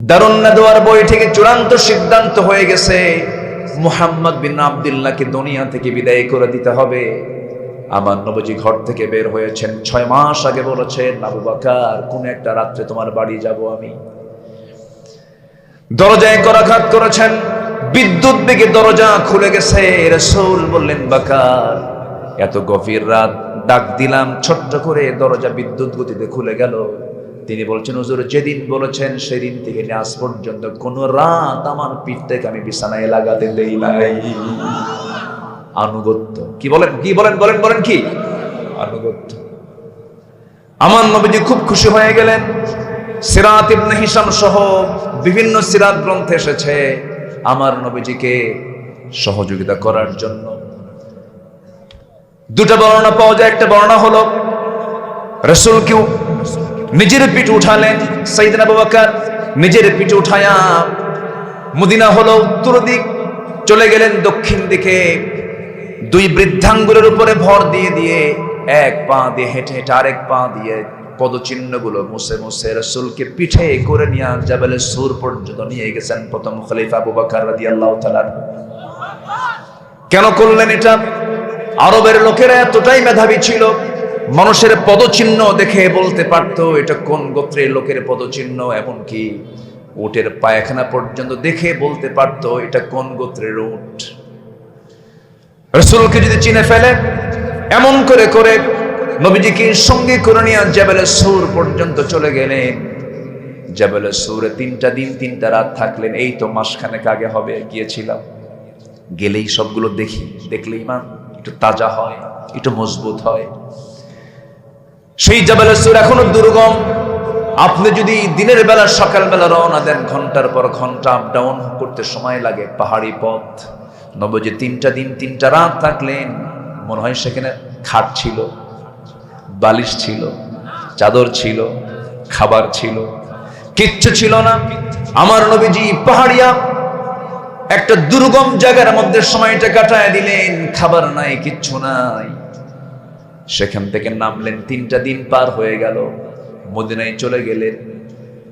দারুন নাদওয়ার বই থেকে চূড়ান্ত সিদ্ধান্ত হয়ে গেছে, মুহাম্মদ বিন আব্দুল্লাহকে দুনিয়া থেকে বিদায় করে দিতে হবে। আমার নবীজি ঘর থেকে বের হয়েছেন 6 মাস আগে, বলেছেন আবু বকর কোন একটা রাত্রে তোমার বাড়ি যাব আমি। দরজায় করাঘাত করেছেন, বিদ্যুৎ বেগে দরজা খুলে গেছে। রাসূল বললেন বকর এত গভীর রাত, ডাক দিলাম ছোট্ট করে, দরজা বিদ্যুৎ গতিতে খুলে গেল। তিনি বলছেন হুজুর যেদিন বলেছেন সেদিন থেকে আজ পর্যন্ত কোন রাত আমার পিঠ থেকে আমি বিছানায় লাগাতে দেই নাই। আনুগত্য। কি বলেন কি বলেন বলেন বলেন কি আনুগত্য। আমার নবীজি খুব খুশি হয়ে গেলেন। সিরাত ইবনে হিশাম সহ বিভিন্ন সিরাত গ্রন্থে এসেছে আমার নবীজিকে সহযোগিতা করার জন্য দুটা বর্ণনা পাওয়া যায়। একটা বর্ণনা হলো রাসূল কেউ নিজের পিঠ উঠালেন, সাইয়েদনা আবু বকর নিজের পিঠ উঠায়া মদিনা হলো উত্তর দিক, চলে গেলেন দক্ষিণ দিকে। দুই বৃদ্ধাঙ্গুলের উপরে ভর দিয়ে দিয়ে এক পা দিয়ে হেঁটে হেঁটে আরেক পা দিয়ে পদচিহ্নগুলো মুছে মুছে রাসূলকে পিঠে করে নিয়ে জাবালে সূর পর্যন্ত নিয়ে গেছেন প্রথম খলিফা আবু বকর রাদিয়াল্লাহু তাআলা। কেন করলেন এটা? আরবের লোকেরা এতটাই মেধাবী ছিল, মানুষের পদচিহ্ন দেখে বলতে পারতো এটা কোন গোত্রের লোকের পদচিহ্ন, এমনকি উটের পায়খানা পর্যন্ত দেখে বলতে পারতো এটা কোন গোত্রের উট। রাসূলকে যদি চিনে ফেলে, এমন করে করে নবীজিকে সঙ্গে করে নিয়ে জাবালে সূর পর্যন্ত চলে গেলেন। জাবালে সূরে 3টা দিন 3টা রাত থাকলেন। এই তো মাসখানেক আগে হবে গিয়েছিলাম। গেলেই সবগুলো দেখি, দেখলে ইমান একটু তাজা হয়, একটু মজবুত হয়। সেই জাবালে সূর এখনো দুর্গম। আপনি যদি দিনের বেলা সকালবেলা রওনা দেন, ঘন্টার পর ঘন্টা আপ ডাউন করতে সময় লাগে, পাহাড়ি পথ। নবীজি 3টা দিন 3টা রাত থাকলেন। মনে হয় সেখানে খাট ছিল, বালিশ ছিল, চাদর ছিল, খাবার ছিল, কিচ্ছু ছিল না। আমার নবীজি পাহাড়িয়া একটা দুর্গম জায়গার মধ্যে সময়টা কাটায় দিলেন, খাবার নাই, কিচ্ছু নাই। সেখান থেকে নামলেন, 3টা দিন পার হয়ে গেল, মদিনায় চলে গেলেন।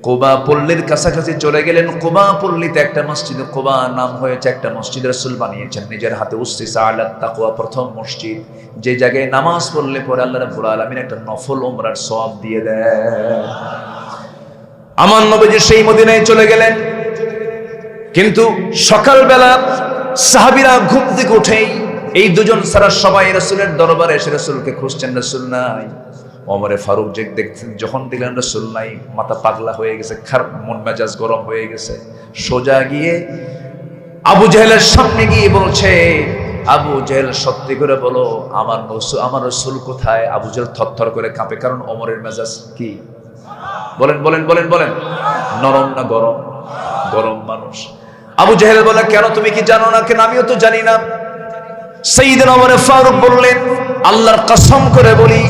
কুবা পল্লীর কাছাকাছি চলে গেলেন। কুবা পল্লীতে একটা মসজিদ, কুবা নাম হয়েছে, একটা মসজিদ রাসূল বানিয়েছেন নিজের হাতে। উসসিসা আলাত তাকওয়া, প্রথম মসজিদ, যে জায়গায় নামাজ পড়লে পরে আল্লাহ রাব্বুল আলামিন একটা নফল উমরার সওয়াব দিয়ে দেয়। আমার নবীজি সেই মদিনায় চলে গেলেন। কিন্তু সকালবেলা সাহাবীরা ঘুম থেকে উঠেই এই দুজন ছাড়া সবাই রাসূলের দরবারে এসে রাসূলকে খুঁজছেন, রাসূল নাই। ওমরে ফারুক দেখছেন, যখন দেখলেন রাসূল নাই, মাথা পাগলা হয়ে গেছে, মন মেজাজ গরম হয়ে গেছে। সোজা গিয়ে আবু জেহেলের সামনে গিয়ে বলছে, আবু জেহেল সত্যি করে বলো আমার রাসূল কোথায়? আবু জেহেল থরথর করে কাঁপে, কারণ ওমরের মেজাজ কি বলেন বলেন বলেন বলেন নরম না গরম? গরম মানুষ। আবু জেহেল বলে, কেন তুমি কি জানো না? কেন আমিও তো জানি না। সাইয়েদনা ওমর ফারুক বললেন, আল্লাহর কসম করে বলি,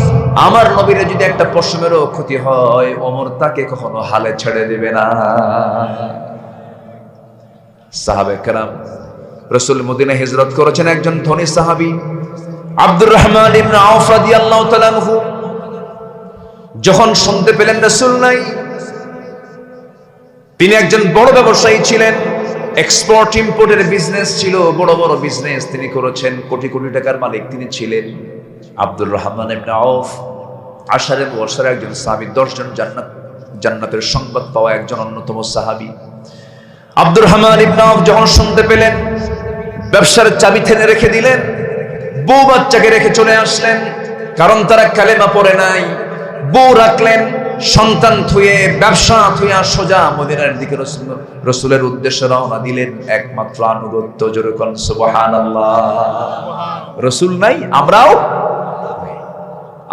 আমার নবীর যদি একটা পশমেরও ক্ষতি হয়, ওমর তাকে কখনো হালে ছেড়ে দেবে না। সাহাবায়ে কেরাম, রাসূল মদিনায় হিজরত করেছেন, একজন ধনী সাহাবী আব্দুর রহমান ইবনে আওফ রাদিয়াল্লাহু তাআলা আনহু যখন শুনতে পেলেন রাসূল নাই, তিনি একজন বড় ব্যবসায়ী ছিলেন, এক্সপোর্ট ইম্পোর্টের বিজনেস ছিল, বড় বড় বিজনেস তিনি করেছেন, কোটি কোটি টাকার মালিক তিনি ছিলেন। আব্দুর রহমান ইবনে আওফ আশারে মুবাশশারা একজন সাহাবী, 10 জন জান্নাতের সংবাদ পাওয়া একজন অন্যতম সাহাবী। আব্দুর রহমান ইবনে আওফ যখন শুনতে পেলেন, ব্যবসার চাবি থেনে রেখে দিলেন, বউ বাচ্চাকে রেখে চলে আসলেন, কারণ তারা কালেমা পড়ে নাই। বউ রাখলেন, সন্তান থুয়ে, ব্যবসা থুয়া সোজা মদিনার দিকে রাসূলের উদ্দেশ্যে রওনা দিলেন। একমাত্র আনুগত্য, জোরে কোন সুবহানাল্লাহ। রাসূল নাই, আমরাও।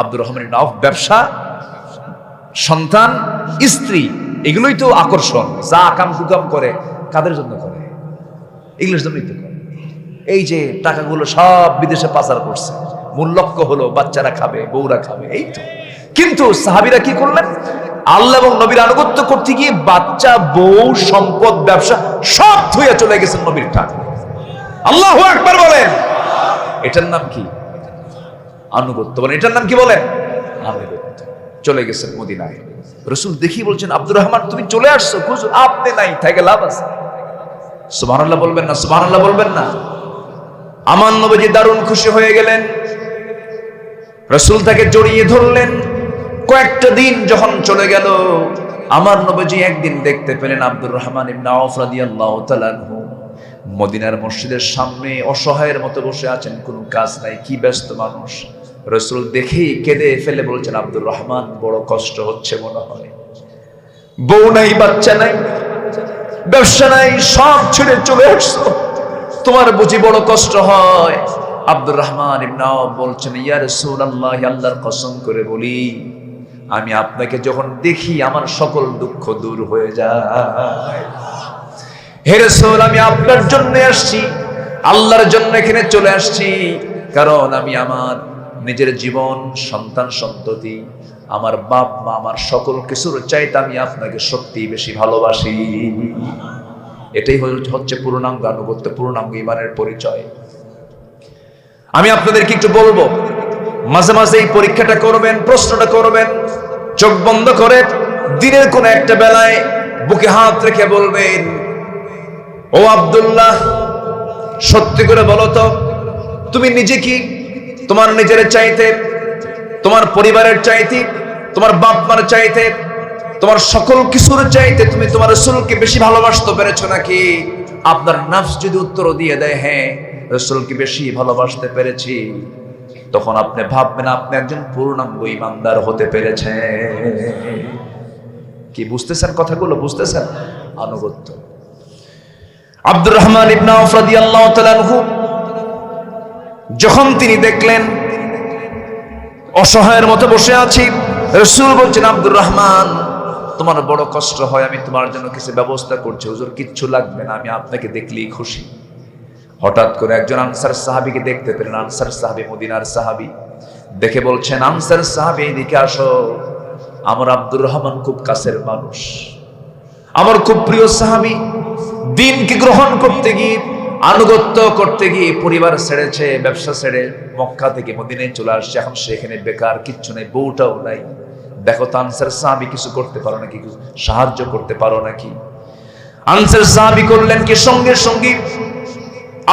আব্দুর রহমান ইবনে আওফ ব্যবসা, সন্তান, স্ত্রী, এগুলোই তো আকর্ষণ। যা আকাম কুকাম করে কাদের জন্য করে? এগুলোর জন্যই তো করে। এই যে টাকাগুলো সব বিদেশে পাচার করছে, মূল লক্ষ্য হলো বাচ্চারা খাবে, বউরা খাবে, এই তো। কিন্তু সাহাবীরা কি করলেন? আল্লাহ এবং নবীর আনুগত্য করতে গিয়ে বাচ্চা, বউ, সম্পদ, ব্যবসা সব ধুয়ে চলে গেছেন নবীর টাকা। আল্লাহু আকবার বলেন। এটার নাম কি? আনুগত্য। বলেন, এটার নাম কি বলেন? আনুগত্য। চলে গেছেন মদিনায়। রাসূল দেখি বলছেন, আব্দুর রহমান তুমি চলে আসছো, হুজুর আপনি নাই থেকে লাভ আছে? সুবহানাল্লাহ বলবেন না? সুবহানাল্লাহ বলবেন না? আমার নবীজি দারুণ খুশি হয়ে গেলেন। রাসূল তাকে জড়িয়ে ধরলেন। কয়েকটা দিন যখন চলে গেল, আমার নবীজি একদিন দেখতে পেলেন আব্দুর রহমান ইবনে আওফ রাদিয়াল্লাহু তাআলা আনহু মদিনার মসজিদের সামনে অসহায়ের মতো বসে আছেন, কোনো কাজ নাই, কি ব্যস্ত মানুষ। রাসূল দেখেই কেঁদে ফেলে বলছেন, আব্দুর রহমান বড় কষ্ট হচ্ছে মনে হয়, বউ নাই, বাচ্চা নাই, ব্যবসা নাই, সব ছেড়ে চলে আসছো, তোমার বুঝি বড় কষ্ট হয়? আব্দুর রহমান ইবনে আওফ বলছেন, ইয়া রাসূলুল্লাহ, আল্লাহর কসম করে বলি, আমি আপনাকে যখন দেখি আমার সকল দুঃখ দূর হয়ে যায়। হে রাসূল, আমি আপনার জন্য আসছি, আল্লাহর জন্য এখানে চলে আসছি, কারণ আমি আমার নিজের জীবন, সন্তান সন্ততি, আমার বাপ মা, আমার সকল কিছুর চাইতে আমি আপনাকে সত্যি বেশি ভালোবাসি। এটাই হচ্ছে পূর্ণাঙ্গ আনুগত্য, পূর্ণাঙ্গ ঈমানের পরিচয়। আমি আপনাদেরকে একটু বলবো, মাঝে মাঝে এই পরীক্ষাটা করবেন, প্রশ্নটা করবেন, চোখ বন্ধ করে দিনের কোন একটা বেলায় বুকে হাত রেখে বলবেন, ও আব্দুল্লাহ, সত্যি করে বলো তো, তুমি নিজে কি তোমার নিজের চাইতে, তোমার পরিবারের চাইতে, তোমার বাপ মার চাইতে, তোমার সকল কিছুর চাইতে তুমি তোমার রাসূলকে বেশি ভালোবাসতে পেরেছো নাকি? আপনার নফস যদি উত্তর দিয়ে দেয় হ্যাঁ, রাসূলকে বেশি ভালোবাসতে পেরেছি, তখন আপনি ভাববেন আপনি একজন পূর্ণাঙ্গ ঈমানদার হতে পেরেছেন। কি বুঝতেছেন কথাগুলো? বুঝতেছেন? আনুগত্য। আব্দুর রহমান ইবনে আওফ রাদিয়াল্লাহু তাআলা আনহু যখন তিনি দেখলেন অসহায়ের মতো বসে আছি, রাসূল বলছেন, আব্দুর রহমান তোমার বড় কষ্ট হয়, আমি তোমার জন্য কিছু ব্যবস্থা করছি। হুজুর কিচ্ছু লাগবে না, আমি আপনাকে দেখলেই খুশি। হঠাৎ করে একজন আনসার সাহাবীকে দেখতে পেলেন। আনসার সাহাবী, মদিনার সাহাবী, দেখে বলছেন, আনসার সাহাবী এদিকে আসো, আমার আব্দুর রহমান খুব কাছের মানুষ, আমার খুব প্রিয় সাহাবী, দ্বীনকে গ্রহণ করতে গিয়ে, আনুগত্য করতে গিয়ে পরিবার ছেড়েছে, ব্যবসা ছেড়ে মক্কা থেকে মদিনায় চলে আসছে, এখন সেখানে বেকার, কিচ্ছু নেই, বউটাও নাই। দেখো তো আনসার সাহাবী কিছু করতে পারো নাকি, কিছু সাহায্য করতে পারো নাকি? আনসার সাহাবী করলেন কি, সঙ্গে সঙ্গে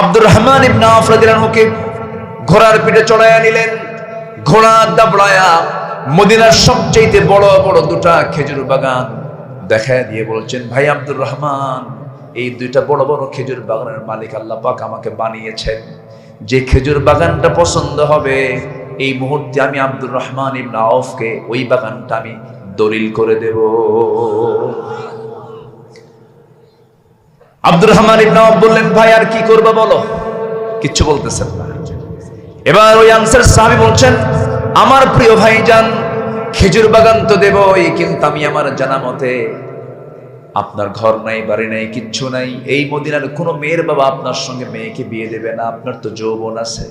আব্দুর রহমান ইবনে আওফ রাদিয়াল্লাহু আনহুকে ঘোড়ার পিঠে চড়াইয়া নিলেন। ঘোড়া দাবড়ায়া মদিনার সবচেয়ে বড় বড় দুটা খেজুর বাগান দেখায় দিয়ে বলছেন, ভাই আব্দুর রহমান, এই দুইটা বড় বড় খেজুর বাগানের মালিক আল্লাহ পাক আমাকে বানিয়েছেন, যে খেজুর বাগানটা পছন্দ হবে এই মুহূর্তে আমি আব্দুর রহমান ইবনে আওফকে ওই বাগানটা আমি দলিল করে দেব। আব্দুর রহমান ইবনে আওফ বললেন, ভাই আর কি করবা বলো? কিচ্ছু বলতেছেন না। এবার ওই আনসার সাহাবী বলছেন, আমার প্রিয় ভাইজান, খেজুর বাগান তো দেবই, কিন্তু আমি আমার জানা মতে আপনার ঘর নাই, বাড়ি নাই, কিচ্ছু নাই, এই মদিনার কোনো মেয়ের বাবা আপনার সঙ্গে মেয়েকে বিয়ে দেবে না, আপনার তো যৌবন আছে,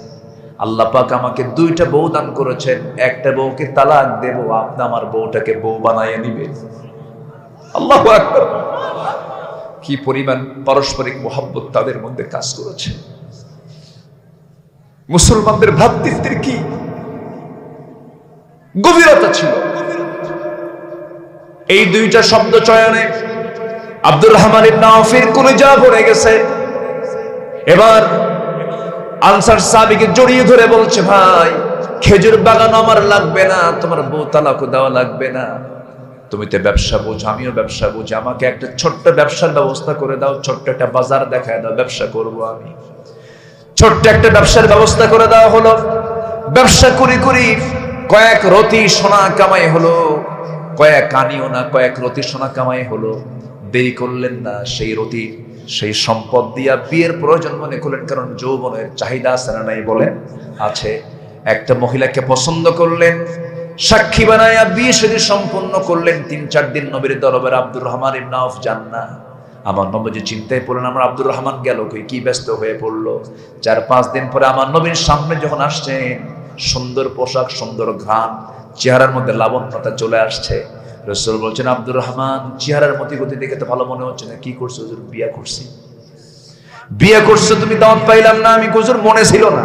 আল্লাহ পাক আমাকে দুইটা বউ দান করেছেন, একটা বউকে তালাক দেব, আপনি আমার বউটাকে বউ বানাইয়া নিবেন। আল্লাহু আকবার! কি পরিমাণ পারস্পরিক মহব্বত তাদের মধ্যে কাজ করেছে। মুসলমানদের ভ্রাতৃত্বের কি গভীরতা ছিল। এই দুইটা শব্দ চয়নে আব্দুর রহমান ইবনে আওফের কলিজা ভরে গেছে। এবার আনসার সাহাবীকে জড়িয়ে ধরে বলছে, ভাই খেজুর বাগান আমার লাগবে না, তোমার বউ তালাকও দেওয়া লাগবে না, তুমি তো ব্যবসা বোঝো, আমিও ব্যবসা বুঝি, আমাকে একটা ছোট্ট ব্যবসার ব্যবস্থা করে দাও, ছোট্ট একটা বাজার দেখায় দাও, ব্যবসা করব আমি। ছোট্ট একটা ব্যবসার ব্যবস্থা করে দেওয়া হলো। ব্যবসা করি করি কয়েক রতি সোনা কামাই হলো, কয়েক আনিও না, কয়েক রতি সোনা কামাই হলো। দেরি করলেন না, সেই রতি, সেই সম্পদ দিয়া বিয়ের প্রয়োজন মনে করলেন, কারণ যৌবনের চাহিদা আছে না নাই বলেন? আছে। একটা মহিলাকে পছন্দ করলেন, সাক্ষী বানায়া বিয়ে শাদী সম্পন্ন করলেন। ৩-৪ দিন নবীর দরবারে আব্দুর রহমান ইবনে আওফ যান না। আমার নবীজি চিন্তায় পড়লেন, আমার আব্দুর রহমান গেল কই, কি ব্যস্ত হয়ে পড়লো। ৪-৫ দিন পরে আমার নবীর সামনে যখন আসছেন, সুন্দর পোশাক, সুন্দর ঘ্রাণ, চেহারার মধ্যে লাবণ্যতা চলে আসছে। রাসূল বলছেন, আব্দুর রহমান, চেহারার মতিগতি দেখে তো ভালো মনে হচ্ছে না, কি করছো? হুজুর বিয়ে করছি। বিয়ে করছো তুমি? দাওয়াত পাইলাম না আমি। হুজুর মনে ছিল না।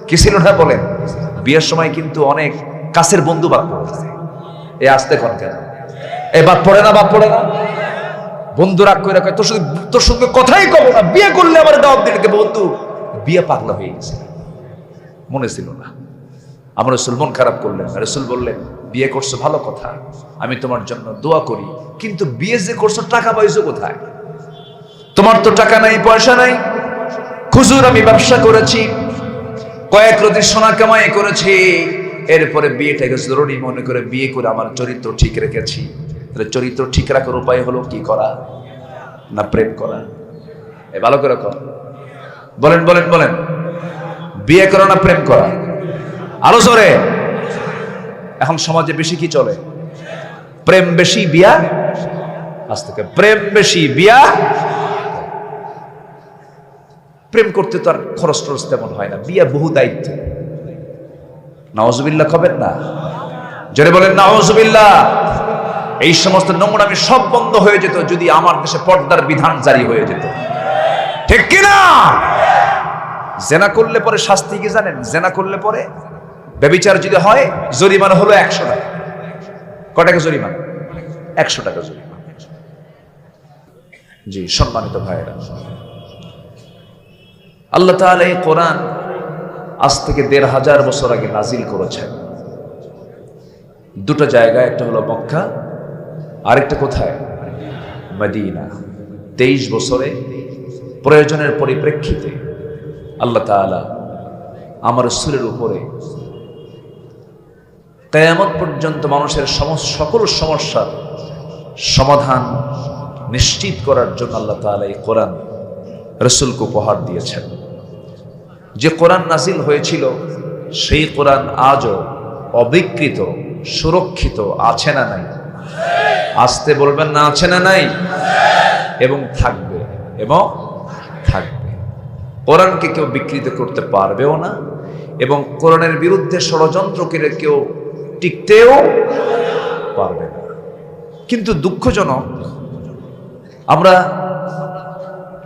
কি ছিল না বলেন? বিয়ের সময় কিন্তু অনেক কাছের বন্ধু বান্ধব, এ আসতে কোন কেন এ বাদ পড়ে না, বাদ পড়ে না। বন্ধু রাগ করে রাখে, তোর সঙ্গে কথাই কব না, বিয়ে করলে আমার দাওয়াত দিকে। বন্ধু বিয়ে পাগলা হয়ে গেছে, মনে ছিল না। আমার রাসূল মন খারাপ করলেন। রাসূল বললেন, বিয়ে করছো ভালো কথা, আমি তোমার জন্য দোয়া করি, কিন্তু বিয়ে যে করছো টাকা পাইছো কোথায়? তোমার তো টাকা নাই, পয়সা নাই। হুজুর আমি ব্যবসা করেছি, কয়েক রতি সোনা কামাই করেছি, এরপরে বিয়েটাকে জরুরি মনে করে বিয়ে করে আমার চরিত্র ঠিক রেখেছি। তাহলে চরিত্র ঠিক রাখার উপায় হলো কি করা? না প্রেম করা? এ ভালো করে কর, বলেন বলেন বলেন, বিয়ে করা না প্রেম করা? আলো জোরে। এখন সমাজে বেশি কি চলে? প্রেম বেশি, বিয়া। আজ থেকে প্রেম বেশি, বিয়া। প্রেম করতে তো আর খরচ টরচ তেমন হয় না, বিয়া বহু দায়িত্ব। নাউজুবিল্লাহ খাবেন না? জোরে বলেন নাউজুবিল্লাহ। এই সমস্ত নোংরামি সব বন্ধ হয়ে যেত যদি আমার দেশে পর্দার বিধান জারি হয়ে যেত, ঠিক কিনা? জেনা করলে পরে শাস্তি কি জানেন? জেনা করলে পরে ব্যভিচার যদি হয় জরিমানা হলো 100 টাকা। কয় টাকা জরিমানা? 100 টাকা জরিমানা। জি সম্মানিত ভাইয়েরা, আল্লাহ তাআলা এই কোরআন আজ থেকে 1500 বছর আগে নাজিল করেছেন। দুটো জায়গায়, একটা হলো মক্কা, আরেকটা কোথায়? মদিনা। 23 বছরে প্রয়োজনের পরিপ্রেক্ষিতে আল্লাহ তাআলা আমার রাসূলের উপরে কিয়ামত পর্যন্ত মানুষের সকল সমস্যার সমাধান নিশ্চিত করার জন্য আল্লাহ তাআলা এই কোরআন রাসূলকে উপহার দিয়েছেন। যে কোরআন নাজিল হয়েছিল সেই কোরআন আজও অবিকৃত, সুরক্ষিত আছে না নাই? আসতে বলবেন না, আছে না নাই? এবং থাকবে, এবং থাকবে। কোরআনকে কেউ বিকৃত করতে পারবেও না, এবং কোরআনের বিরুদ্ধে ষড়যন্ত্র করে কেউ টিকতেও পারবে না। কিন্তু দুঃখজনক, আমরা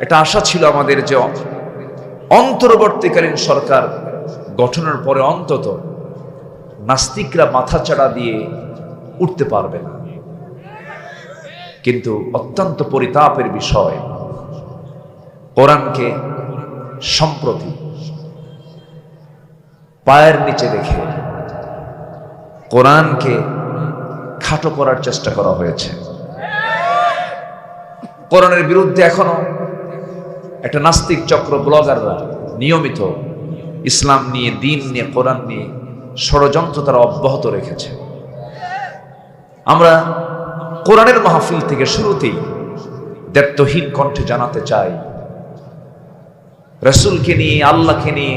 এটা আশা ছিল আমাদের যে অন্তর্বর্তীকালীন সরকার গঠনের পরে অন্তত নাস্তিকরা মাথাচাড়া দিয়ে উঠতে পারবে না। কিন্তু অত্যন্ত পরিতাপের বিষয়, কোরআনকে সম্প্রতি পায়ের নিচে রেখে কোরআনকে খাটো করার চেষ্টা করা হয়েছে। কোরআনের বিরুদ্ধে এখনো একটা নাস্তিক চক্র, ব্লগাররা নিয়মিত ইসলাম নিয়ে, দিন নিয়ে, কোরআন নিয়ে ষড়যন্ত্র তারা অব্যাহত রেখেছে। আমরা কোরআনের মাহফিল থেকে শুরুতেই দ্ব্যর্থহীন কণ্ঠে জানাতে চাই, রাসূলকে নিয়ে, আল্লাহকে নিয়ে,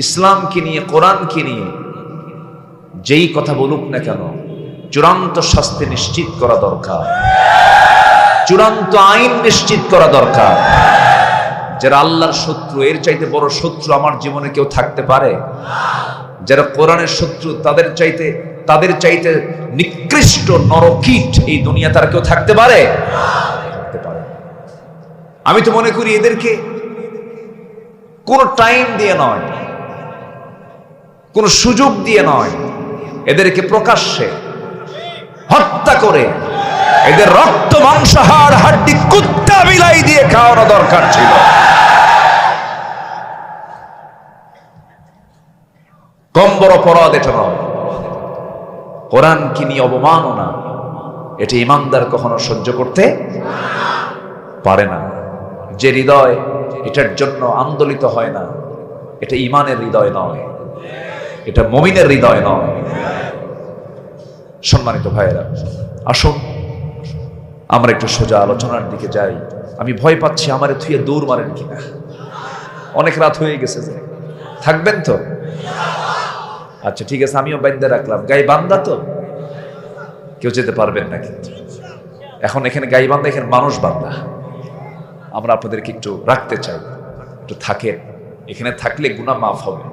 ইসলামকে নিয়ে, কোরআনকে নিয়ে যেই কথা বলুক না কেন, চূড়ান্ত শাস্তি নিশ্চিত করা দরকার, চূড়ান্ত আইন নিশ্চিত করা দরকার। যারা আল্লাহর শত্রু, এর চাইতে বড় শত্রু আমার জীবনে কেউ থাকতে পারে? যারা কোরআনের শত্রু, তাদের চাইতে নিকৃষ্ট নরকীট এই দুনিয়া তারা কেউ থাকতে পারে? থাকতে পারে। আমি তো মনে করি এদেরকে কোনো টাইম দিয়ে নয়, কোনো সুযোগ দিয়ে নয়, এদেরকে প্রকাশ্যে হত্যা করে এদের রক্ত, মাংস, হাড়, হাড্ডি কুত্তা বিলাই দিয়ে খাওয়ানো দরকার ছিল। কম বড় অপরাধ এটা নয়। কোরআনকে নিয়ে অবমাননা, এটা ইমানদার কখনো সহ্য করতে পারে না। যে হৃদয় এটার জন্য আন্দোলিত হয় না, এটা ইমানের হৃদয় নয়, এটা মুমিনের হৃদয় নয়। সম্মানিত ভাইয়েরা, আসুন আমরা একটু সোজা আলোচনার দিকে যাই। আমি ভয় পাচ্ছি আমারে থুয়ে দৌড় মারেন কিনা। অনেক রাত হয়ে গেছে, যে থাকবেন তো? আচ্ছা ঠিক আছে, আমিও বান্দা রাখলাম। গাইবান্ধা তো কেউ যেতে পারবেন না, কিন্তু এখন এখানে গাইবান্ধা, এখানে মানুষ বান্ধা। আমরা আপনাদেরকে একটু রাখতে চাই, একটু থাকেন। এখানে থাকলে গুনাহ মাফ হবে।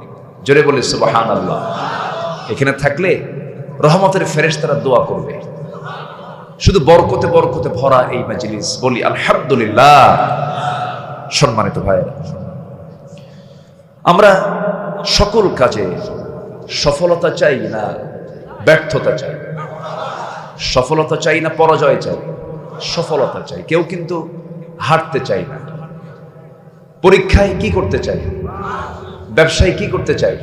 জোরে বলে সুবহানাল্লাহ। এখানে থাকলে রহমতের ফেরেশতারা দোয়া করবে। শুধু বরকতে বরকতে ভরা এই মাজলিস, বলি আলহামদুলিল্লাহ। সম্মানিত ভাইয়েরা, আমরা সকল কাজে সফলতা চাই না ব্যর্থতা চাই? সফলতা চাই না পরাজয় চাই? সফলতা চাই। কেউ কিন্তু হারতে চাই না। পরীক্ষায় কি করতে চাই? ব্যবসায় কি করতে চাই?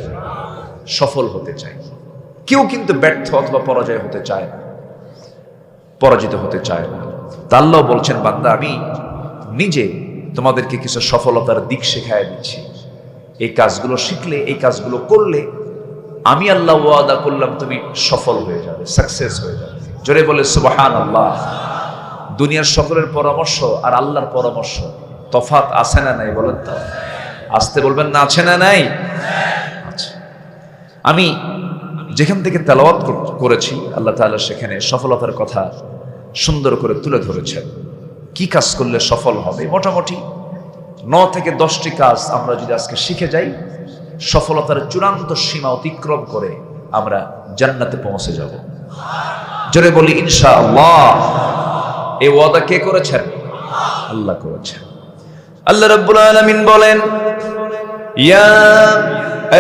সফল হতে চাই। কেউ কিন্তু ব্যর্থ অথবা পরাজয় হতে চায় না, পরাজিত হতে চায় না। তা আল্লাহ বলছেন, বান্দা আমি নিজে তোমাদেরকে কিছু সফলতার দিক শেখায় দিচ্ছি। এই কাজগুলো শিখলে, এই কাজগুলো করলে আমি আল্লাহ ওয়াদা করলাম তুমি সফল হয়ে যাবে, সাকসেস হয়ে যাবে। জোরে বলে সুবহানাল্লাহ। দুনিয়ার সকলের পরামর্শ আর আল্লাহর পরামর্শ তফাৎ আছে না নাই বলেন তো? আসতে বলবেন না, আছে না নাই? আচ্ছা, আমি যেখান থেকে তেলাওয়াত করেছি আল্লাহ তাআলা সেখানে সফলতার কথা সুন্দর করে তুলে ধরেছেন। কি কাজ করলে সফল হবে? মোটামুটি 9 থেকে 10টি কাজ আমরা যদি আজকে শিখে যাই, সফলতার চূড়ান্ত সীমা অতিক্রম করে আমরা জান্নাতে পৌঁছে যাব। জোরে বলি ইনশাআল্লাহ। এই ওয়াদা কে করেছেন? আল্লাহ করেছেন। আল্লাহ রাব্বুল আলামিন বলেন, ইয়া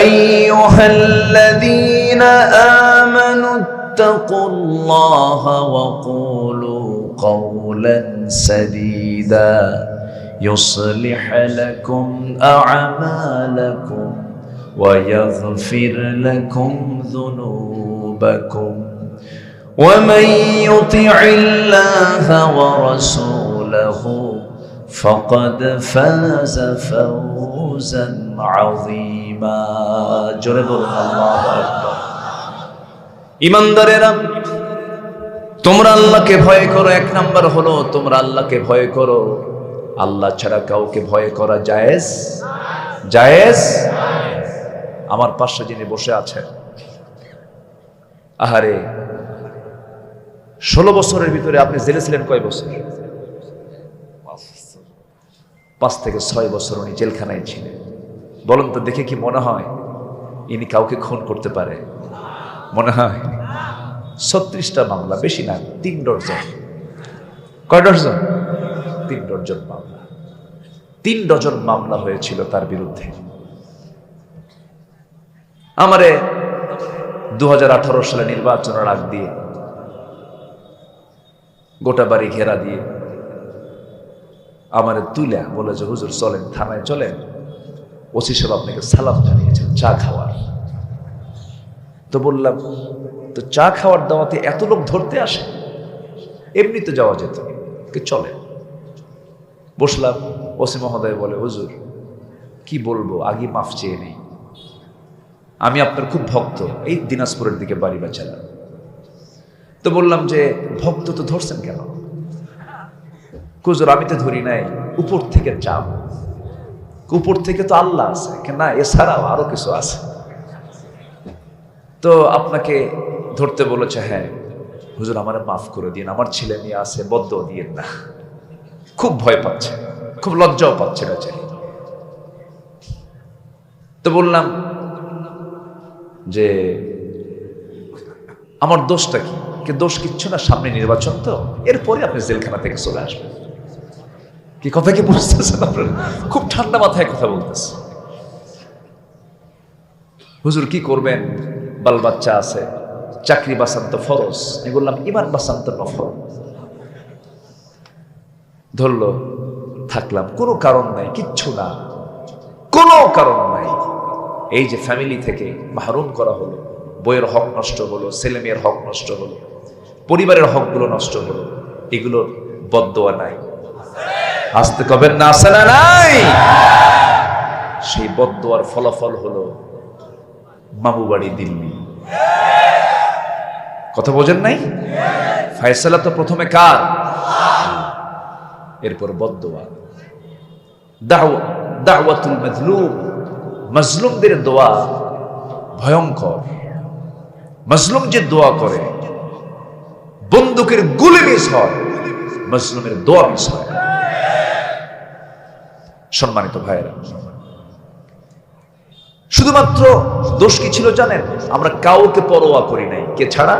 আইয়ুহাল্লাযীনা আমানু ইত্তাকুল্লাহা ওয়া কুলু কওলান সাদীদা يصلح لكم أعمالكم ويغفر لكم ذنوبكم ومن يطع الله ورسوله فقد فاز فوزا عظيما جرب الله أكبر ইমানদারেরা তোমরা আল্লাহকে ভয় করো। এক নাম্বার হলো তোমরা আল্লাহকে ভয় করো। আল্লাহ ছাড়া কাউকে ভয় করা জায়েজ? জায়েজ? আমার পাশে যিনি বসে আছেন, আহারে 16 বছরের ভিতরে আপনি জেলে ছিলেন কয় বছর? 5 থেকে 6 বছর উনি জেলখানায় ছিলেন। বলুন তো দেখে কি মনে হয় ইনি কাউকে খুন করতে পারে? মনে হয়? 36টা মামলা, বেশি না, 3 ডজন। কয় ডজন? 3 ডজন মামলা। 3 ডজন মামলা হয়েছিল তার বিরুদ্ধে। আমারে 2018 সালে নির্বাচনের আগ দিয়ে গোটা বাড়ি ঘেরা দিয়ে আমারে তুলে বলে যে হুজুর চলেন, থানায় চলেন, ওসি সাহেব আপনাকে সালাম জানিয়েছেন চা খাওয়ার। তো বললাম, তো চা খাওয়ার দাওয়াতে এত লোক ধরতে আসে? এমনি তো যাওয়া যেত, চলে। বসলাম। ওসি মহোদয় বলে, হুজুর কি বলবো, আগে মাফ চেয়ে নেই, আমি আপনার খুব ভক্ত, এই দিনাজপুরের দিকে বাড়ি বেচারা। তো বললাম যে ভক্ত তো ধরছেন কেন? হুজুর আমি তো ধরি নাই, উপর থেকে চাপ। উপর থেকে তো আল্লাহ আছে না, এছাড়াও আরো কিছু আছে। তো আপনাকে ধরতে বলেছে। হ্যাঁ হুজুর আমারে মাফ করে দিন, আমার ছেলে মেয়ে আছে, বদদোয়া দিয়েন না। খুব ভয় পাচ্ছে, খুব লজ্জাও পাচ্ছে বেচারি। তো বললাম যে আমার দোষটা কি? দোষ কিচ্ছু না, সামনে নির্বাচন তো, এরপরে আপনি জেলখানা থেকে চলে আসবেন। কি কথা কি বুঝতেছেন আপনারা? খুব ঠান্ডা মাথায় কথা বলতেছে। হুজুর কি করবেন, বাল বাচ্চা আছে, চাকরি বাঁচান তো ফরজ। আমি বললাম ইমান বাঁচান তো নফল। ধরলো, থাকলাম, কোনো কারণ নাই, কিচ্ছু না, কোনো কারণ নাই। এই যে ফ্যামিলি থেকে মাহরুম করা হলো, বইয়ের হক নষ্ট হলো, ছেলে মেয়ের হক নষ্ট হলো, পরিবারের হকগুলো নষ্ট হলো, এগুলোর বদদোয়া নাই? আসতে কবেন না, আছে না নাই? সেই বদদোয়ার ফলাফল হলো মামু বাড়ি দিল্লি। কথা বোঝেন নাই? ফয়সালা তো প্রথমে কার? এরপর বদদোয়া। দাওয়াতুল মাজলুম, মাজলুমদের দোয়া ভয়ঙ্কর। মাজলুম যে দোয়া করে, বন্দুকের গুলি মিস হয়, মাজলুমের দোয়া মিস হয়। সম্মানিত ভাইয়েরা, শুধুমাত্র দোষ কি ছিল জানেন? আমরা কাউকে পরোয়া করি নাই। কে ছাড়া?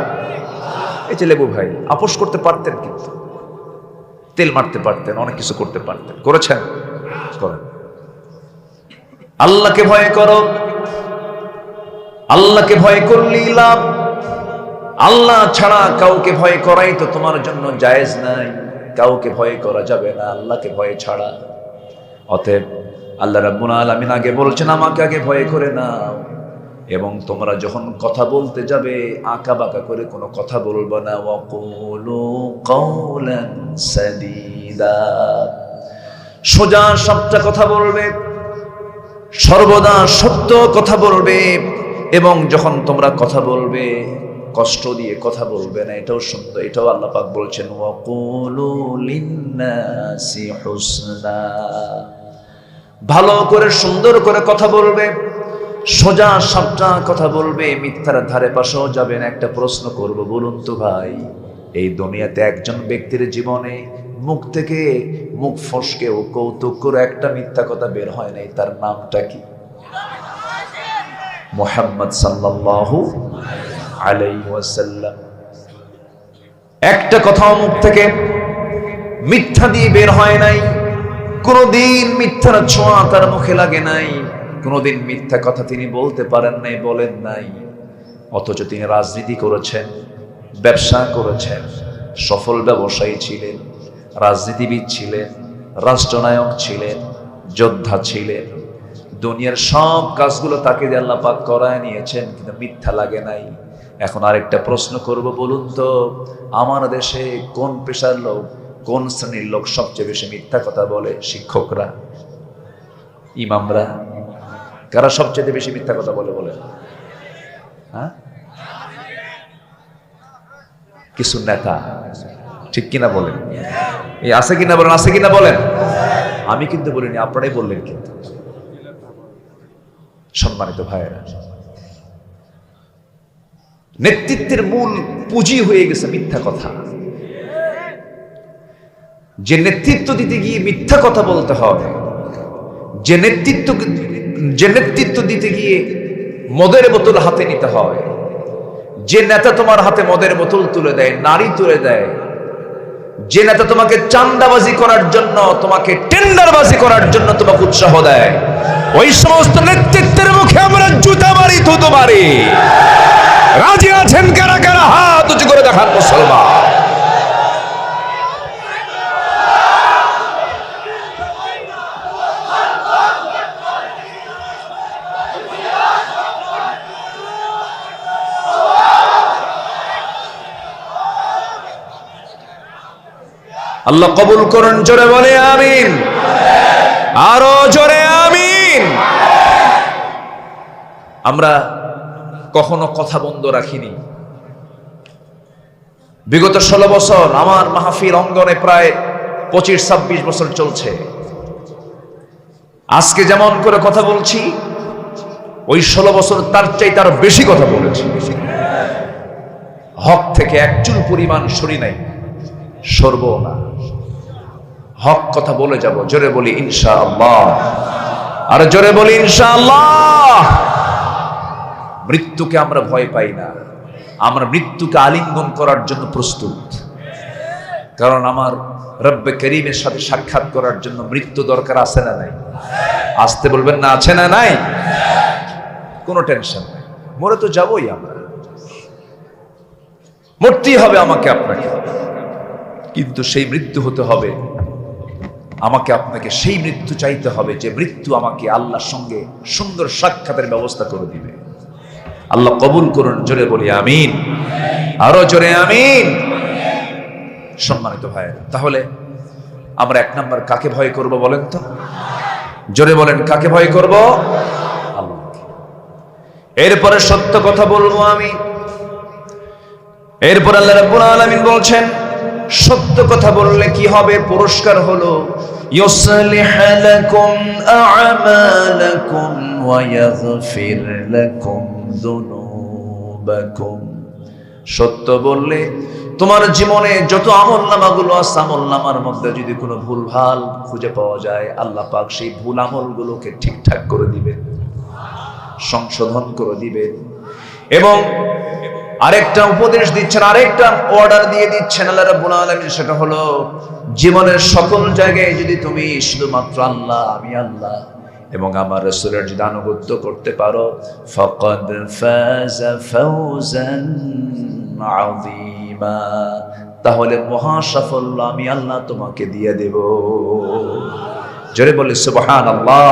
এই যে লেবু ভাই আপোষ করতে পারতেন, কিন্তু তেল মারতে পারতেন, অনেক কিছু করতে পারতেন। করেছেন? করেন। আল্লাহকে ভয় করো। আল্লাহকে ভয় করলেই লাভ। আল্লাহ ছাড়া কাউকে ভয় করাই তো তোমার জন্য জায়েজ নাই, কাউকে ভয় করা যাবে না আল্লাহকে ভয় ছাড়া। অতএব আল্লাহ রাব্বুল আলামিন আগে বলছেন আমাকে আগে ভয় করে নাও, এবং তোমরা যখন কথা বলতে যাবে আঁকা বাঁকা করে কোনো কথা বলবে না। ওয়াকুলু কাওলান সাদীদা, সোজা সাপটা কথা বলবে, সর্বদা সত্য কথা বলবে, এবং যখন তোমরা কথা বলবে কষ্ট দিয়ে কথা বলবে না, এটাও সুন্দর। এটাও আল্লাহ পাক বলছেন ওয়াকুলু লিন্নাসি হুসনা, ভালো করে সুন্দর করে কথা বলবে, সোজা সাপটা কথা বলবে, মিথ্যার ধারে পাশেও যাবে না। একটা প্রশ্ন করব, বলুন তো ভাই, এই দুনিয়াতে একজন ব্যক্তির জীবনে মুখ থেকে মুখ ফসকে ও কৌতুক করে একটা মিথ্যা কথা বের হয় নাই, তার নামটা কি? মুহাম্মদ সাল্লাল্লাহু আলাইহি ওয়াসাল্লাম। একটা কথাও মুখ থেকে মিথ্যা দিয়ে বের হয় নাই, কোনদিন মিথ্যার ছোঁয়া তার মুখে লাগে নাই, কোনদিন মিথ্যা কথা তিনি বলতে পারেন নাই, বলেন নাই। অথচ তিনি রাজনীতি করেছেন, ব্যবসা করেছেন, সফল ব্যবসায়ী ছিলেন, রাজনীতিবিদ ছিলেন, রাষ্ট্রনায়ক ছিলেন, যোদ্ধা ছিলেন, দুনিয়ার সব কাজগুলো তাকে দিয়ে আল্লাহ পাক করায় নিয়েছেন, কিন্তু মিথ্যা লাগে নাই। এখন আরেকটা প্রশ্ন করব, বলুন তো আমার দেশে কোন পেশার লোক, কোন শ্রেণীর লোক সবচেয়ে বেশি মিথ্যা কথা বলে? শিক্ষকরা, ইমামরা? কারা সবচেয়ে বেশি মিথ্যা কথা বলে বলে? হ্যাঁ, কিছু নেতা, ঠিক কিনা বলেন? এই আছে কিনা বলেন, আছে কিনা বলেন? আমি কিন্তু বলিনি, আপনারাই বললেন। কিন্তু সম্মানিত ভাইয়েরা, নেতৃত্বের মূল পুঁজি হয়ে গেছে মিথ্যা কথা। যে নেতৃত্ব দিতে গিয়ে মিথ্যা কথা বলতে হবে, যে নেতৃত্ব দিতে গিয়ে মদের বোতল হাতে নিতে হয়, যে নেতা তোমার হাতে মদের বোতল তুলে দেয়, নারী তুলে দেয়, যে নেতা তোমাকে চান্দাবাজি করার জন্য, তোমাকে টেন্ডারবাজি করার জন্য তোমাকে উৎসাহ দেয়, ওই সমস্ত নেতৃত্বের মুখে আমরা জুতা মারি, থুতু মারি। রাজি আছেন কারা কারা? হাত উঁচু করে দেখান মুসলমান। আল্লাহ কবুল করুন, জোরে বলে আমিন, আরো জোরে আমিন। আমরা কখনো কথা বন্ধ রাখিনি। বিগত 16 বছর আমার মাহফিল অঙ্গনে প্রায় 25-26 বছর চলছে। আজকে যেমন করে কথা বলছি, ওই 16 বছর তার চাইতে আরো বেশি কথা বলেছি। হক থেকে এক চুল পরিমাণ সরি নাই, সরবো না। হক কথা বলে যাব। জোরে বলি ইনশাআল্লাহ, আর জোরে বলি ইনশাআল্লাহ। মৃত্যুকে আমরা ভয় পাই না, আমরা মৃত্যুকে আলিঙ্গন করার জন্য প্রস্তুত। কারণ আমার রব্বে করিমের সাথে সাক্ষাৎ করার জন্য মৃত্যু দরকার, আছে না নাই? আসতে বলবেন না, আছে না নাই? কোনো টেনশন নাই, মরে তো যাবই আমরা, মরতেই হবে আমাকে আপনাকে। কিন্তু সেই মৃত্যু হতে হবে আমাকে আপনাকে, সেই মৃত্যু চাইতে হবে যে মৃত্যু আমাকে আল্লাহর সঙ্গে সুন্দর সাক্ষাতের ব্যবস্থা করে দিবে। আল্লাহ কবুল করুন, জোরে বলি আমিন, আরো জোরে আমিন। সম্মানিত ভাইয়েরা, তাহলে আমরা 1 নাম্বার কাকে ভয় করব বলেন তো? জোরে বলেন, কাকে ভয় করব? আল্লাহকে। এরপরে সত্য কথা বলবো আমি। এরপর আল্লাহ রাব্বুল আলামিন বলছেন সত্য কথা বললে কি হবে? পুরস্কার হলো ইউসলিহ লাকুম আ'মালাকুম ওয়া ইয়াগফির লাকুম যুনুবাকুম। সত্য বললে তোমার জীবনে যত আমলনামাগুলো আছে, আমলনামার মধ্যে যদি কোনো ভুলভাল খুঁজে পাওয়া যায়, আল্লাহ পাক সেই ভুল আমলগুলোকে ঠিকঠাক করে দিবেন, সংশোধন করে দিবেন। এবং আরেকটা উপদেশ দিচ্ছেন, আরেকটা অর্ডার দিয়ে দিচ্ছেন আল্লাহ রাব্বুল আলামিন, সেটা হলো জীবনের সকল জায়গায় যদি তুমি শুধুমাত্র আল্লাহ, আমি আল্লাহ, এবং আমার রাসূলের যদি আনুগত্য করতে পারো, ফাকাদ ফাযা ফাওজান আযীমা, তাহলে মহা সাফল্য আমি আল্লাহ তোমাকে দিয়ে দেব। জোরে বলে সুবহানাল্লাহ।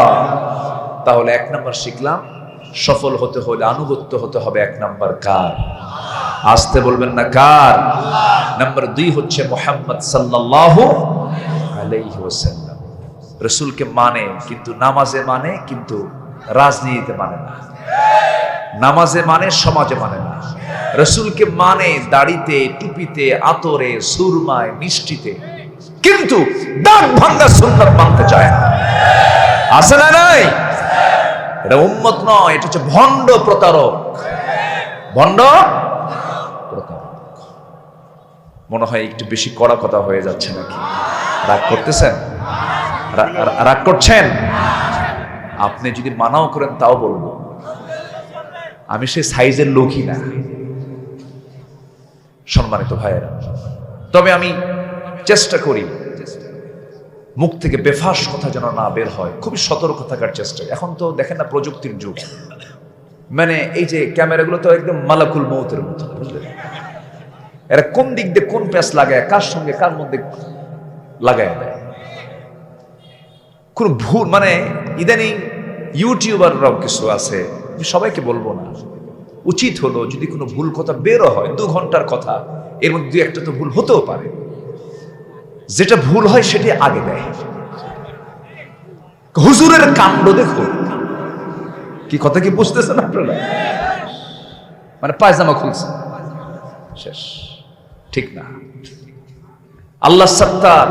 তাহলে 1 নাম্বার শিখলাম, সফল হতে হলে আনুগত্য হতে হবে 1 নাম্বার কার? আসতে বলবেন না কার? নাম্বার 2 হচ্ছে মুহাম্মদ সাল্লাল্লাহু আলাইহি ওয়াসাল্লাম। রাসূলকে মানে, কিন্তু নামাজে মানে, কিন্তু রাজনীতিতে মানে না। নামাজে মানে, সমাজে মানে না। রাসূলকে মানে দাড়িতে, টুপিতে, আতরে, সুরমায়, মিষ্টিতে, কিন্তু দাঁত ভাঙা সুন্নাত মানতে চায় না। আছে না নাই? এটা উম্মত নয়, এটা হচ্ছে ভণ্ড প্রতারক। ভণ্ড প্রতারক। মনে হয় একটু বেশি কড়া কথা হয়ে যাচ্ছে নাকি? রাগ করতেছেন? রাগ করছেন? আপনি যদি মানাও করেন তাও বলবো, আমি সেই সাইজের লোকই না। সম্মানিত ভাইয়েরা, তবে আমি চেষ্টা করি মুখ থেকে বেফাস কথা যেন না বের হয়, খুবই সতর্ক থাকার চেষ্টা। এখন তো দেখেন না প্রযুক্তির যুগ, মানে এই যে ক্যামেরাগুলো তো একদম মালাকুল মৌতের মতো, বুঝলেন? এরা কোন দিক দিয়ে কোন প্যাচ লাগায়, কার সঙ্গে কার মধ্যে লাগায় দেয়, কোন ভুল, মানে ইদানিং ইউটিউবাররাও কিছু আছে, সবাইকে বলবো না, উচিত হলো যদি কোনো ভুল কথা বেরো হয় 2 ঘন্টার কথা, এর মধ্যে 2-1টা তো ভুল হতেও পারে, যেটা ভুল হয় সেটি আগে দেয়। হুজুরের কাণ্ড দেখো, কি কথা কি বুঝতেছেন আপনারা? মানে পায়জামা খুলছে, শেষ। ঠিক না। আল্লাহ সাত্তার,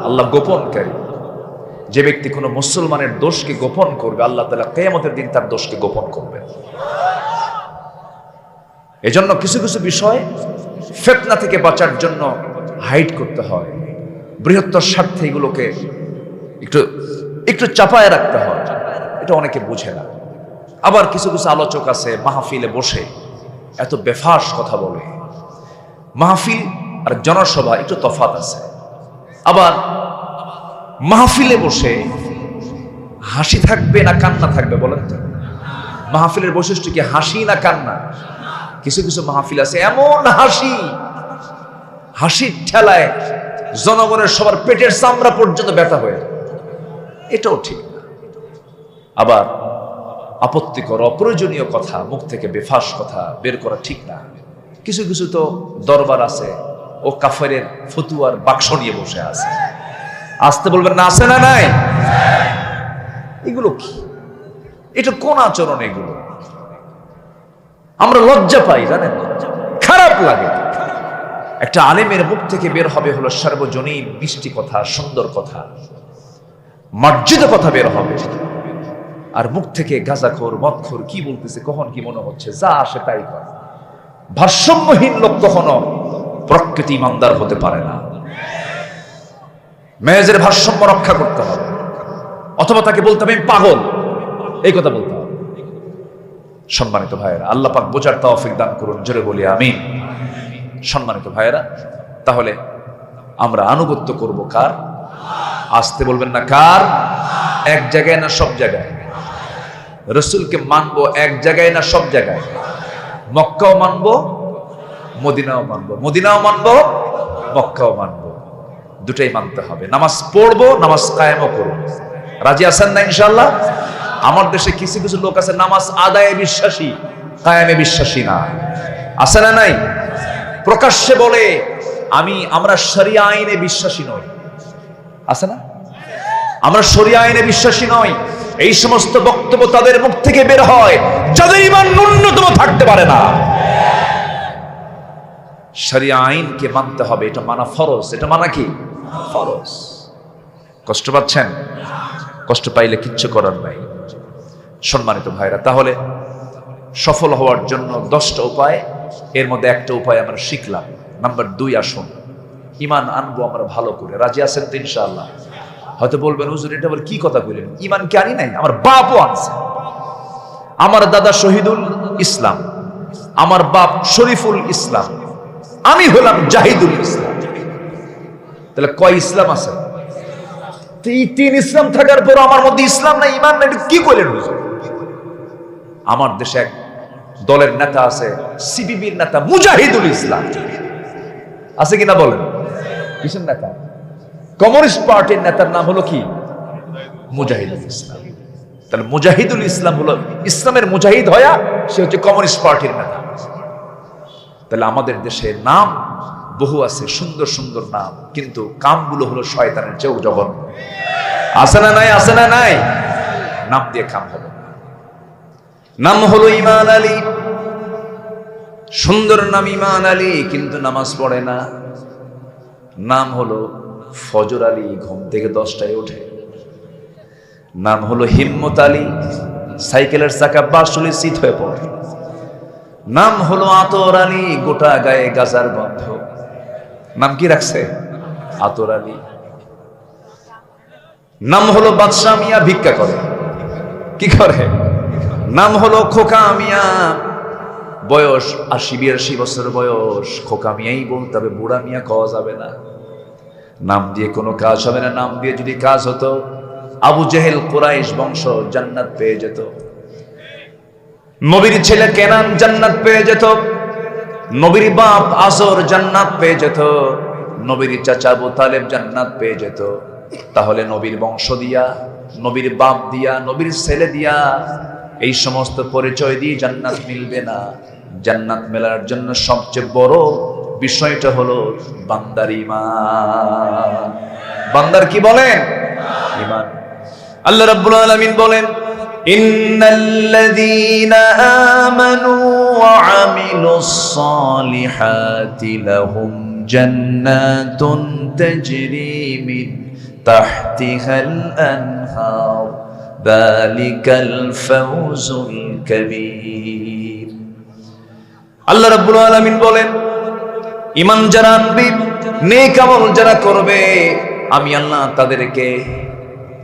আল্লাহ গোপনকারী। যে ব্যক্তি কোনো মুসলমানের দোষকে গোপন করবে, আল্লাহ তাআলা কিয়ামতের দিন তার দোষকে গোপন করবে। এজন্য কিছু কিছু বিষয় ফিতনা থেকে বাঁচার জন্য হাইড করতে হয়, বৃহত্তর স্বার্থে এগুলোকে একটু একটু চাপায় রাখতে হয়। এটা অনেকে বুঝে না। আবার কিছু কিছু আলোচক আছে মাহফিলে বসে এত বেফাস কথা বলে। মাহফিল আর জনসভা একটু তফাৎ আছে। আবার মাহফিলে বসে হাসি থাকবে না কান্না থাকবে বলেন তো? মাহফিলের বৈশিষ্ট্য কি হাসি না কান্না? কিছু কিছু মাহফিল আছে এমন হাসির ঠেলায় জনগণের সবার পেটের চামড়া পর্যন্ত ব্যথা হয়ে যায়, এটাও ঠিক না। আবার আপত্তিকর অপ্রয়োজনীয় কথা, মুখ থেকে বেফাস কথা বের করা ঠিক না। কিছু কিছু তো দরবার আছে, ও কাফেরের ফতুয়ার বাক্স নিয়ে বসে আছে। আসতে বলবেন না, আছে না নাই? এগুলো কি? এটা কোন আচরণ? এগুলো আমরা লজ্জা পাই, জানেন, খারাপ লাগে। একটা আলেমের মুখ থেকে বের হবে হলো সার্বজনীন মিষ্টি কথা, সুন্দর কথা, মার্জিত কথা বের হবে, আর মুখ থেকে গাঁজাখোর, মদখোর কি বলতেছে, কখন কি মনে হচ্ছে, যা আসে তাই করে। ভারসাম্যহীন লোক কখনো প্রকৃতি ইমানদার হতে পারে না। মেজাজের ভারসাম্য রক্ষা করতে হবে, অথবা তাকে বলতে হবে আমি পাগল, এই কথা বলতে হবে। সম্মানিত ভাইয়েরা, আল্লাহ পাক বোঝার তৌফিক দান করুন, জোরে বলি আমিন। সম্মানিত ভাইয়েরা, তাহলে আমরা আনুগত্য করব কার? আসতে বলবেন না কার? এক জায়গায় না সব জায়গায়? রাসূলকে মানবো এক জায়গায় না সব জায়গায়? মক্কাও মানবো, মদিনাও মানবো, মদিনাও মানবো, মক্কাও মানবো, দুটাই মানতে হবে। নামাজ পড়বো, নামাজ কায়েমও করবো। রাজি আছেন না ইনশাআল্লাহ? আমার দেশে কিছু কিছু লোক আছে নামাজ আদায়ে বিশ্বাসী, কায়েমে বিশ্বাসী না। আছে না নাই? প্রকাশ্যে বলে আমরা শরিয়া আইনে বিশ্বাসী নই। আছে না? আমরা শরিয়া আইনে বিশ্বাসী নই। এই সমস্ত বক্তব্য তাদের মুখ থেকে বের হয় যাদের ঈমান ন্যূনতম থাকতে পারে না। শরিয়া আইনকে মানতে হবে, এটা মানা ফরজ। এটা মানা কি? ফরজ। কষ্ট পাচ্ছেন? কষ্ট পাইলে কিচ্ছু করার নাই। সম্মানিত ভাইরা, তাহলে সফল হওয়ার জন্য 10টা উপায়, এর মধ্যে একটা উপায় আমরা শিখলাম। নাম্বার 2, আসুন ঈমান আনবো আমরা ভালো করে। রাজি আছেন তো ইনশাআল্লাহ? হয়তো বলবেন হুজুর এটা আবার কি কথা বললেন, ঈমান কি আনি নাই? আমার বাপও আনছে। আমার দাদা শহীদুল ইসলাম, আমার বাপ শরীফুল ইসলাম, আমি হলাম জাহিদুল ইসলাম। তাহলে কয় ইসলাম আছে? এই তিন ইসলাম থাকার পর আমার মধ্যে ইসলাম না ঈমান না, কি কইলেন হুজুর? আমার দেশে এক দলের নেতা আছে, সিপিবির নেতা মুজাহিদুল ইসলাম আছে কিনা বলেন? কিসের নেতা? কমিউনিস্ট পার্টির নেতার নাম হলো কি? মুজাহিদুল ইসলাম। তাহলে মুজাহিদুল ইসলাম হলো ইসলামের মুজাহিদ হয়া সে হচ্ছে কমিউনিস্ট পার্টির নেতা। তাহলে আমাদের দেশে নাম বহু আছে, সুন্দর সুন্দর নাম, কিন্তু কামগুলো হলো শয়তানের চেয়েও জঘন্য। আছে না নাই? আছে না নাই? নাম দিয়ে কাম হবে। নাম হলো ইমান আলী, সুন্দর নাম ইমান আলী, কিন্তু নামাজ পড়ে না। নাম হলো ফজর আলী, ঘুম থেকে 10টায় ওঠে। নাম হলো হিম্মত আলী, সাইকেলের চাকা বাসুলি চিত হয়ে পড়ে। নাম হলো আতর আলী, গোটা গায়ে গাজার গন্ধ। নাম কি রাখছে? আতর আলী। নাম হলো বাদশাহ মিয়া, ভিক্ষা করে। কি করে? নাম হলো খোকা মিয়া, বয়স 80-82 বছর বয়স, খোকা মিয়াই বলতে হবে, বুড়া মিয়া খাওয়া যাবে না। নাম দিয়ে কোনো কাজ হবে না। নাম দিয়ে যদি কাজ হতো, আবু জেহেল কুরাইশ বংশ জান্নাত পেয়ে যেত, নবীর ছেলে কেনান জান্নাত পেয়ে যেত, নবীর বাপ আসর জান্নাত পেয়ে যেত, নবীর চাচা আবু তালেব জান্নাত পেয়ে যেত। তাহলে নবীর বংশ দিয়া, নবীর বাপ দিয়া, নবীর ছেলে দিয়া, এই সমস্ত পরিচয় দিয়ে জান্নাত মিলবে না। জান্নাত মেলার জন্য সবচেয়ে বড় বিষয়টা হলো বান্দার ঈমান। বান্দার কি বলেন? ঈমান। আল্লাহ রাব্বুল আলামিন বলেন, ইন্নাল্লাযীনা আমানু ওয়া আমিলুস সালিহাতি লাহুম জান্নাতুন তাজরি মিন তাহতিহাল আনহার যালিকাল ফাওজুল কাবীর। আল্লাহ রাব্বুল আলামিন বলেন, ঈমান যারা আনবে, নেক আমল যারা করবে, আমি আল্লাহ তাদেরকে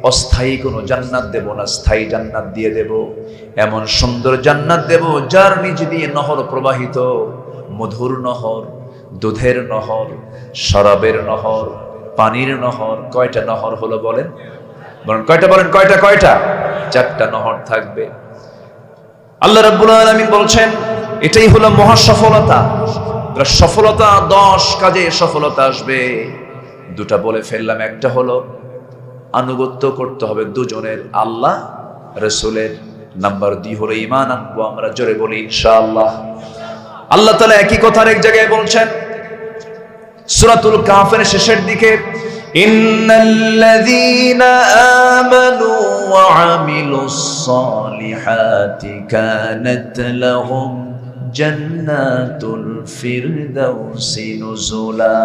অস্থায়ী কোনো জান্নাত দেব না, স্থায়ী জান্নাত দিয়ে দেব। এমন সুন্দর জান্নাত দেব যার নিচে দিয়ে নহর প্রবাহিত, মধুর নহর, দুধের নহর, শরাবের নহর, পানির নহর। কয়টা নহর হলো বলেন? বলেন কয়টা? বলেন কয়টা? কয়টা? 4টা নহর থাকবে। আল্লাহ রাব্বুল আলামিন বলছেন, এটাই হলো মহা সফলতা। সফলতা 10 কাজে সফলতা আসবে। 2টা বলে ফেললাম। একটা হলো আনুগত্য করতে হবে দুজনের, আল্লাহ রাসূলের। নাম্বার 2 হলো ঈমান আনবো আমরা, জোরে বলি ইনশাআল্লাহ। আল্লাহ তাআলা একই কথা এক জায়গায় বলছেন, সূরাতুল কাহফের শেষের দিকে, ইন্নাল্লাযীনা আমানু ওয়া আমিলুস সালিহাতি কানাত লাহুম জান্নাতুল ফিরদাউসি নুজুলা।